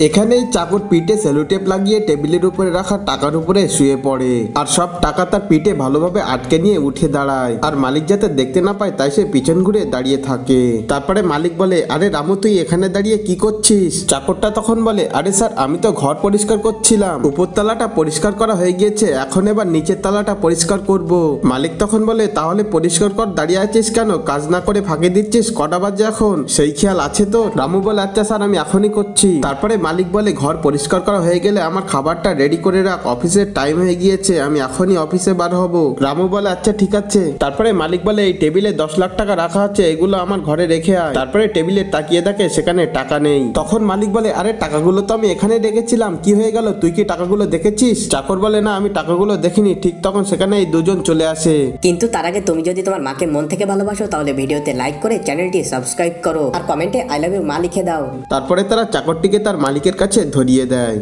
এখানেই চাকর পিঠে সেলোটেপ লাগিয়ে টেবিলের উপরে রাখা টাকার উপরে শুয়ে পড়ে আর সব টাকা তার পিঠে ভালোভাবে আটকে নিয়ে উঠে দাঁড়ায়। আর মালিক যাতে দেখতে না পায় তাই সে পিছন ঘুরে দাঁড়িয়ে থাকে। তারপরে মালিক বলে, আরে রামু তুই এখানে দাঁড়িয়ে কি করছিস? চাকরটা তখন বলে, আরে স্যার আমি তো ঘর পরিষ্কার করছিলাম, উপরতলাটা পরিষ্কার করা হয়ে গিয়েছে, এখন এবার নিচের তলাটা পরিষ্কার করব। মালিক তখন বলে, তাহলে পরিষ্কার কর, দাঁড়িয়ে আছিস কেন? কাজ না করে ফাঁকি দিচ্ছিস? কটা বাজে এখন? সেই খেয়াল আছে তো? রামু বলে, আচ্ছা স্যার আমি এখনই করছি। তারপরে মালিক বলে, ঘর পরিষ্কার করা হয়ে গেলে আমার খাবারটা রেডি করে রাখ, অফিসের টাইম হয়ে গিয়েছে, আমি এখনই অফিসে বার হব। রামু বলে, আচ্ছা ঠিক আছে। তারপরে মালিক বলে, এই টেবিলে 10 লাখ টাকা রাখা আছে, এগুলো আমার ঘরে রেখে আয়। তারপরে টেবিলে তাকিয়ে দেখে সেখানে টাকা নেই। তখন মালিক বলে, আরে টাকাগুলো তো আমি এখানে রেখেছিলাম, কি হয়ে গেল? তুই কি টাকাগুলো দেখেছিস? চাকর বলে, না আমি টাকাগুলো দেখিনি। ঠিক তখন সেখানে এই দুজন চলে আসে। কিন্তু তার আগে তুমি যদি তোমার মাকে মন থেকে ভালোবাসো তাহলে ভিডিওতে লাইক করে চ্যানেলটি সাবস্ক্রাইব করো আর কমেন্টে আই লাভ ইউ মা লিখে দাও। তারপরে তারা চাকরটিকে তার মালিকের কাছে ধরিয়ে দেয়।